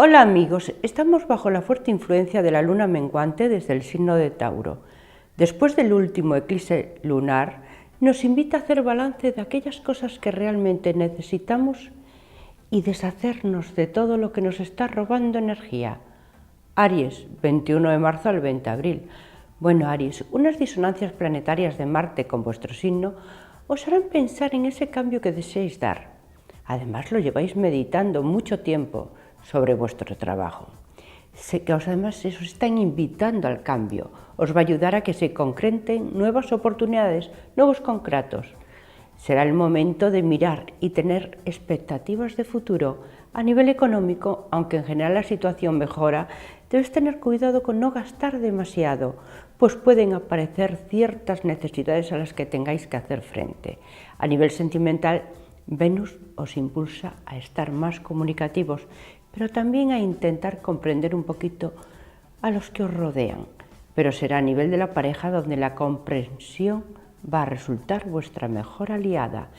Hola amigos, estamos bajo la fuerte influencia de la luna menguante desde el signo de Tauro. Después del último eclipse lunar, nos invita a hacer balance de aquellas cosas que realmente necesitamos y deshacernos de todo lo que nos está robando energía. Aries, 21 de marzo al 20 de abril. Bueno, Aries, unas disonancias planetarias de Marte con vuestro signo os harán pensar en ese cambio que deseáis dar. Además, lo lleváis meditando mucho tiempo sobre vuestro trabajo. Sé que además os están invitando al cambio, os va a ayudar a que se concreten nuevas oportunidades, nuevos contratos. Será el momento de mirar y tener expectativas de futuro. A nivel económico, aunque en general la situación mejora, debes tener cuidado con no gastar demasiado, pues pueden aparecer ciertas necesidades a las que tengáis que hacer frente. A nivel sentimental, Venus os impulsa a estar más comunicativos, pero también a intentar comprender un poquito a los que os rodean. Pero será a nivel de la pareja donde la comprensión va a resultar vuestra mejor aliada.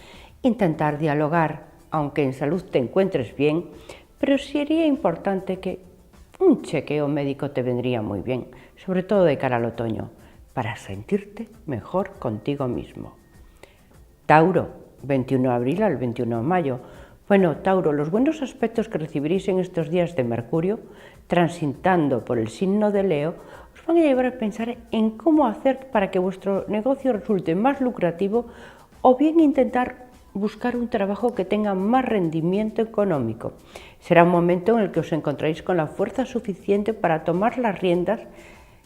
Intentar dialogar, aunque en salud te encuentres bien, pero sería importante que un chequeo médico te vendría muy bien, sobre todo de cara al otoño, para sentirte mejor contigo mismo. Tauro, 21 de abril al 21 de mayo. Bueno, Tauro, los buenos aspectos que recibiréis en estos días de Mercurio, transitando por el signo de Leo, os van a llevar a pensar en cómo hacer para que vuestro negocio resulte más lucrativo o bien intentar buscar un trabajo que tenga más rendimiento económico. Será un momento en el que os encontráis con la fuerza suficiente para tomar las riendas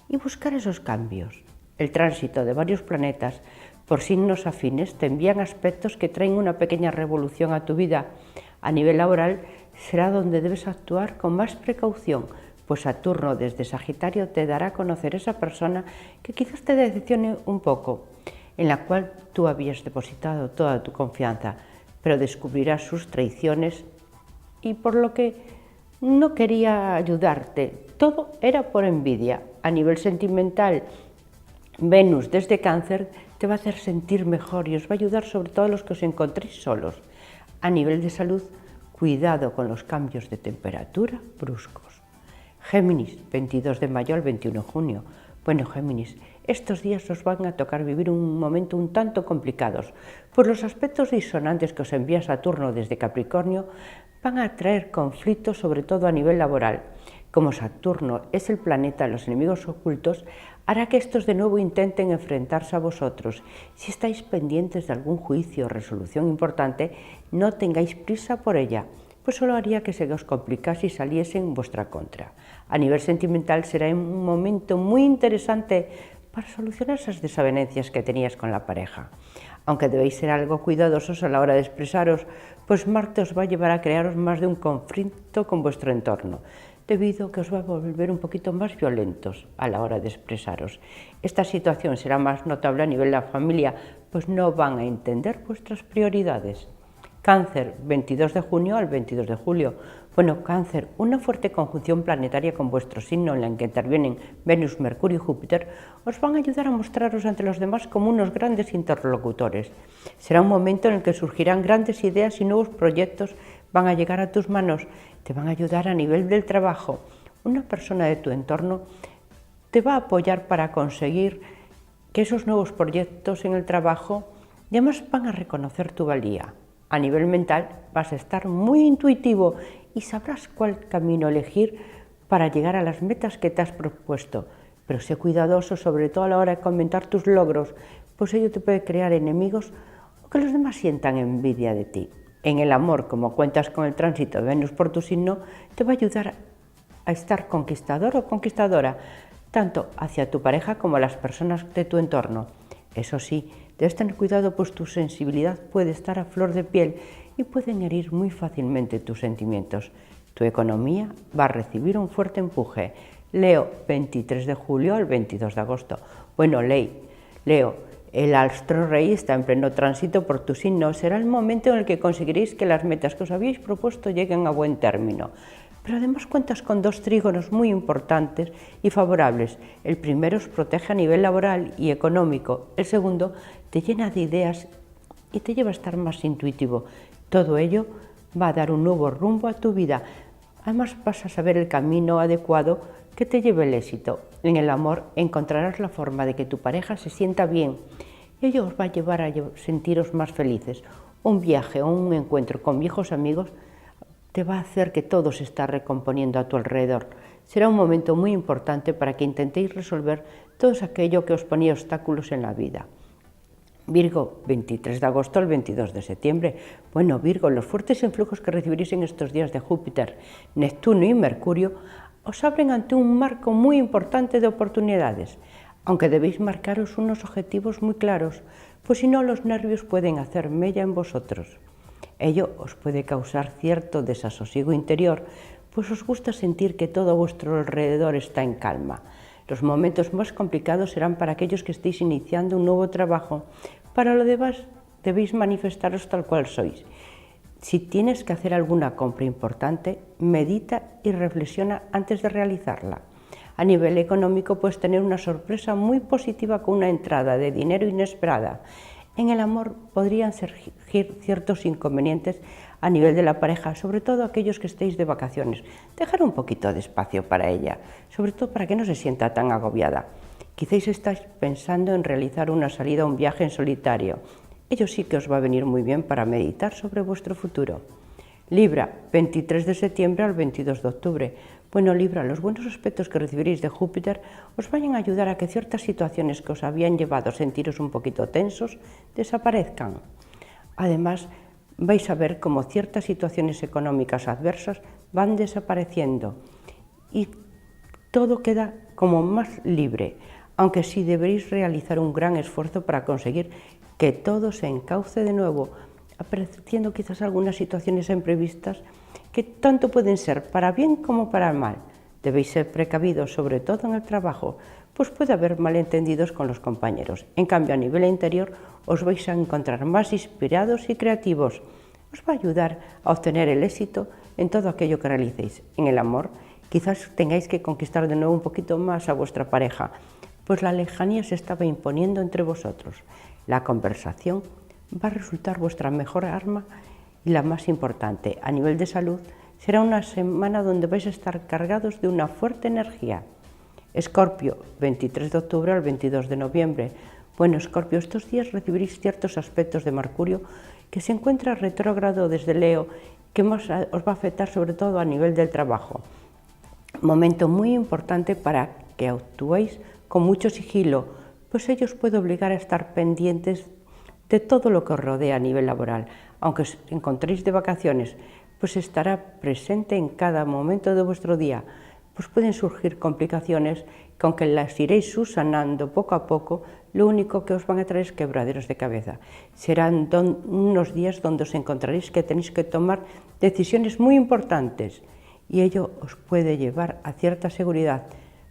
y buscar esos cambios. El tránsito de varios planetas por signos afines te envían aspectos que traen una pequeña revolución a tu vida. A nivel laboral será donde debes actuar con más precaución, pues Saturno desde Sagitario te dará a conocer esa persona que quizás te decepcione un poco, en la cual tú habías depositado toda tu confianza, pero descubrirás sus traiciones y por lo que no quería ayudarte. Todo era por envidia. A nivel sentimental, Venus desde Cáncer te va a hacer sentir mejor y os va a ayudar sobre todo a los que os encontréis solos. A nivel de salud, cuidado con los cambios de temperatura bruscos. Géminis, 22 de mayo al 21 de junio. Bueno, Géminis, estos días os van a tocar vivir un momento un tanto complicados, pues los aspectos disonantes que os envía Saturno desde Capricornio van a traer conflictos sobre todo a nivel laboral. Como Saturno es el planeta de los enemigos ocultos, hará que estos de nuevo intenten enfrentarse a vosotros. Si estáis pendientes de algún juicio o resolución importante, no tengáis prisa por ella, pues solo haría que se os complicase y saliese en vuestra contra. A nivel sentimental será un momento muy interesante para solucionar esas desavenencias que tenías con la pareja. Aunque debéis ser algo cuidadosos a la hora de expresaros, pues Marte os va a llevar a crearos más de un conflicto con vuestro entorno, debido a que os va a volver un poquito más violentos a la hora de expresaros. Esta situación será más notable a nivel de la familia, pues no van a entender vuestras prioridades. Cáncer, 22 de junio al 22 de julio. Bueno, Cáncer, una fuerte conjunción planetaria con vuestro signo en la que intervienen Venus, Mercurio y Júpiter, os van a ayudar a mostraros ante los demás como unos grandes interlocutores. Será un momento en el que surgirán grandes ideas y nuevos proyectos van a llegar a tus manos, te van a ayudar a nivel del trabajo. Una persona de tu entorno te va a apoyar para conseguir que esos nuevos proyectos en el trabajo y además van a reconocer tu valía. A nivel mental vas a estar muy intuitivo y sabrás cuál camino elegir para llegar a las metas que te has propuesto. Pero sé cuidadoso, sobre todo a la hora de comentar tus logros, pues ello te puede crear enemigos o que los demás sientan envidia de ti. En el amor, como cuentas con el tránsito de Venus por tu signo, te va a ayudar a estar conquistador o conquistadora, tanto hacia tu pareja como a las personas de tu entorno. Eso sí, debes tener cuidado, pues tu sensibilidad puede estar a flor de piel y pueden herir muy fácilmente tus sentimientos. Tu economía va a recibir un fuerte empuje. Leo, 23 de julio al 22 de agosto. Bueno, Leo, el astro rey está en pleno tránsito por tu signo. Será el momento en el que conseguiréis que las metas que os habéis propuesto lleguen a buen término. Pero además cuentas con dos trígonos muy importantes y favorables. El primero os protege a nivel laboral y económico. El segundo te llena de ideas y te lleva a estar más intuitivo. Todo ello va a dar un nuevo rumbo a tu vida. Además vas a saber el camino adecuado que te lleve al éxito. En el amor encontrarás la forma de que tu pareja se sienta bien y ello os va a llevar a sentiros más felices. Un viaje o un encuentro con viejos amigos te va a hacer que todo se está recomponiendo a tu alrededor. Será un momento muy importante para que intentéis resolver todo aquello que os ponía obstáculos en la vida. Virgo, 23 de agosto al 22 de septiembre. Bueno, Virgo, los fuertes influjos que recibiréis en estos días de Júpiter, Neptuno y Mercurio os abren ante un marco muy importante de oportunidades, aunque debéis marcaros unos objetivos muy claros, pues si no los nervios pueden hacer mella en vosotros. Ello os puede causar cierto desasosiego interior, pues os gusta sentir que todo a vuestro alrededor está en calma. Los momentos más complicados serán para aquellos que estéis iniciando un nuevo trabajo. Para lo demás, debéis manifestaros tal cual sois. Si tienes que hacer alguna compra importante, medita y reflexiona antes de realizarla. A nivel económico puedes tener una sorpresa muy positiva con una entrada de dinero inesperada. En el amor podrían surgir ciertos inconvenientes a nivel de la pareja, sobre todo aquellos que estéis de vacaciones. Dejar un poquito de espacio para ella, sobre todo para que no se sienta tan agobiada. Quizás estáis pensando en realizar una salida o un viaje en solitario. Ello sí que os va a venir muy bien para meditar sobre vuestro futuro. Libra, 23 de septiembre al 22 de octubre. Bueno, Libra, los buenos aspectos que recibiréis de Júpiter os vayan a ayudar a que ciertas situaciones que os habían llevado a sentiros un poquito tensos desaparezcan. Además, vais a ver cómo ciertas situaciones económicas adversas van desapareciendo y todo queda como más libre, aunque sí deberéis realizar un gran esfuerzo para conseguir que todo se encauce de nuevo, apareciendo quizás algunas situaciones imprevistas que tanto pueden ser para bien como para mal. Debéis ser precavidos, sobre todo en el trabajo, pues puede haber malentendidos con los compañeros. En cambio, a nivel interior, os vais a encontrar más inspirados y creativos. Os va a ayudar a obtener el éxito en todo aquello que realicéis. En el amor, quizás tengáis que conquistar de nuevo un poquito más a vuestra pareja, pues la lejanía se estaba imponiendo entre vosotros. La conversación va a resultar vuestra mejor arma y la más importante. A nivel de salud, será una semana donde vais a estar cargados de una fuerte energía. Escorpio, 23 de octubre al 22 de noviembre. Bueno, Escorpio, estos días recibiréis ciertos aspectos de Mercurio que se encuentra retrógrado desde Leo, que os va a afectar sobre todo a nivel del trabajo. Momento muy importante para que actuéis con mucho sigilo, pues ello os puede obligar a estar pendientes de todo lo que os rodea a nivel laboral. Aunque os encontréis de vacaciones, pues estará presente en cada momento de vuestro día. Pues pueden surgir complicaciones que, aunque las iréis subsanando poco a poco, lo único que os van a traer es quebraderos de cabeza. Serán unos días donde os encontraréis que tenéis que tomar decisiones muy importantes y ello os puede llevar a cierta seguridad,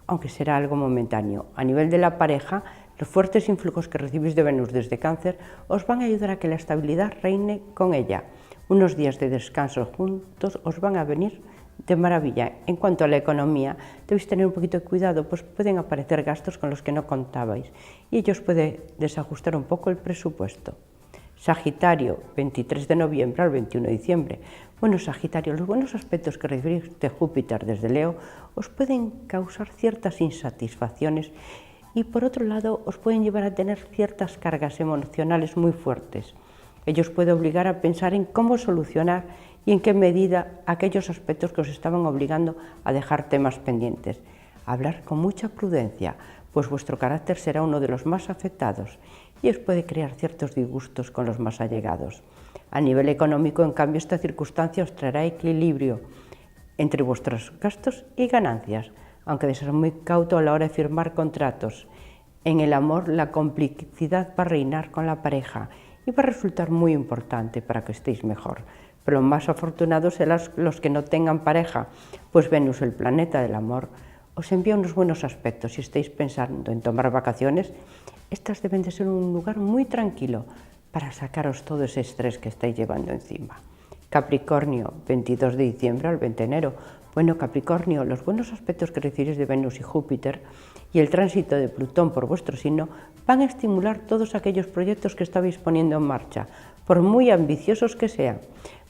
aunque será algo momentáneo. A nivel de la pareja, los fuertes influjos que recibís de Venus desde Cáncer os van a ayudar a que la estabilidad reine con ella. Unos días de descanso juntos os van a venir de maravilla. En cuanto a la economía, debéis tener un poquito de cuidado, pues pueden aparecer gastos con los que no contabais y ello os puede desajustar un poco el presupuesto. Sagitario, 23 de noviembre al 21 de diciembre. Bueno, Sagitario, los buenos aspectos que recibís de Júpiter desde Leo os pueden causar ciertas insatisfacciones y, por otro lado, os pueden llevar a tener ciertas cargas emocionales muy fuertes. Ello os puede obligar a pensar en cómo solucionar y en qué medida aquellos aspectos que os estaban obligando a dejar temas pendientes. Hablar con mucha prudencia, pues vuestro carácter será uno de los más afectados y os puede crear ciertos disgustos con los más allegados. A nivel económico, en cambio, esta circunstancia os traerá equilibrio entre vuestros gastos y ganancias, aunque de ser muy cauto a la hora de firmar contratos. En el amor, la complicidad va a reinar con la pareja y va a resultar muy importante para que estéis mejor. Pero más afortunados serán los que no tengan pareja, pues Venus, el planeta del amor, os envía unos buenos aspectos. Si estáis pensando en tomar vacaciones, estas deben de ser un lugar muy tranquilo para sacaros todo ese estrés que estáis llevando encima. Capricornio, 22 de diciembre al 20 de enero. Bueno, Capricornio, los buenos aspectos que recibiréis de Venus y Júpiter y el tránsito de Plutón por vuestro signo van a estimular todos aquellos proyectos que estabais poniendo en marcha, por muy ambiciosos que sean.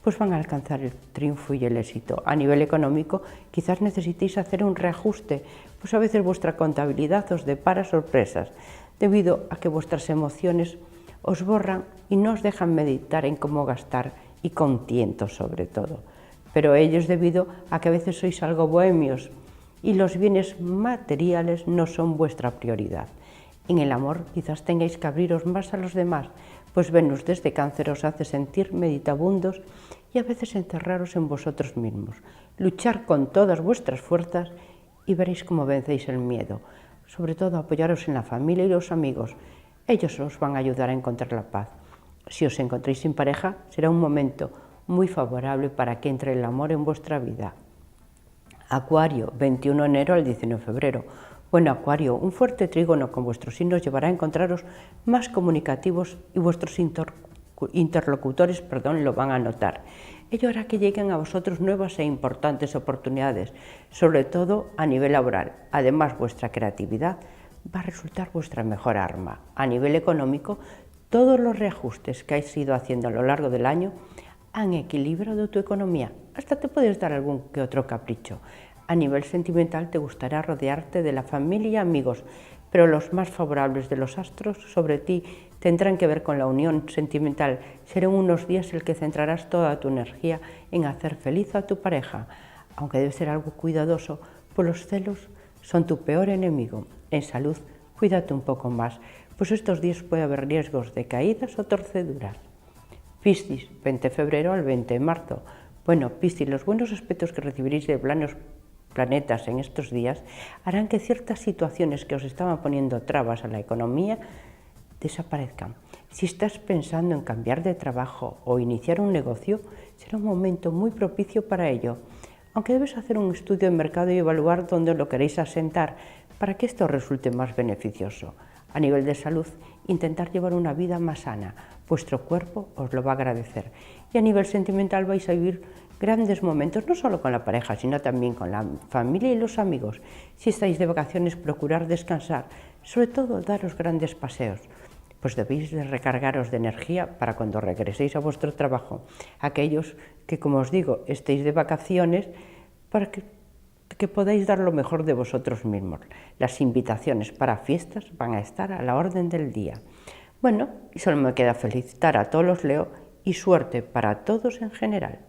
pues van a alcanzar el triunfo y el éxito. A nivel económico, quizás necesitéis hacer un reajuste, pues a veces vuestra contabilidad os depara sorpresas, debido a que vuestras emociones os borran y no os dejan meditar en cómo gastar y con tiento sobre todo. Pero ello es debido a que a veces sois algo bohemios y los bienes materiales no son vuestra prioridad. En el amor quizás tengáis que abriros más a los demás, pues Venus desde Cáncer os hace sentir meditabundos y a veces encerraros en vosotros mismos. Luchar con todas vuestras fuerzas y veréis cómo vencéis el miedo. Sobre todo apoyaros en la familia y los amigos. Ellos os van a ayudar a encontrar la paz. Si os encontréis sin pareja, será un momento muy favorable para que entre el amor en vuestra vida. Acuario, 21 de enero al 19 de febrero. Bueno, Acuario, un fuerte trígono con vuestros signos llevará a encontraros más comunicativos y vuestros interlocutores lo van a notar. Ello hará que lleguen a vosotros nuevas e importantes oportunidades, sobre todo a nivel laboral. Además, vuestra creatividad va a resultar vuestra mejor arma. A nivel económico, todos los reajustes que habéis ido haciendo a lo largo del año han equilibrado tu economía. Hasta te puedes dar algún que otro capricho. A nivel sentimental te gustará rodearte de la familia y amigos, pero los más favorables de los astros sobre ti tendrán que ver con la unión sentimental. Serán unos días en el que centrarás toda tu energía en hacer feliz a tu pareja, aunque debes ser algo cuidadoso, pues los celos son tu peor enemigo. En salud, cuídate un poco más, pues estos días puede haber riesgos de caídas o torceduras. Piscis, 20 de febrero al 20 de marzo. Bueno, Piscis, los buenos aspectos que recibiréis de planetas en estos días harán que ciertas situaciones que os estaban poniendo trabas a la economía desaparezcan. Si estás pensando en cambiar de trabajo o iniciar un negocio, será un momento muy propicio para ello, aunque debes hacer un estudio de mercado y evaluar dónde lo queréis asentar para que esto resulte más beneficioso. A nivel de salud, intentar llevar una vida más sana, vuestro cuerpo os lo va a agradecer. Y a nivel sentimental vais a vivir grandes momentos, no solo con la pareja, sino también con la familia y los amigos. Si estáis de vacaciones, procurar descansar, sobre todo daros grandes paseos, pues debéis de recargaros de energía para cuando regreséis a vuestro trabajo. Aquellos que, como os digo, estéis de vacaciones, para que podáis dar lo mejor de vosotros mismos. Las invitaciones para fiestas van a estar a la orden del día. Bueno, y solo me queda felicitar a todos los Leo y suerte para todos en general.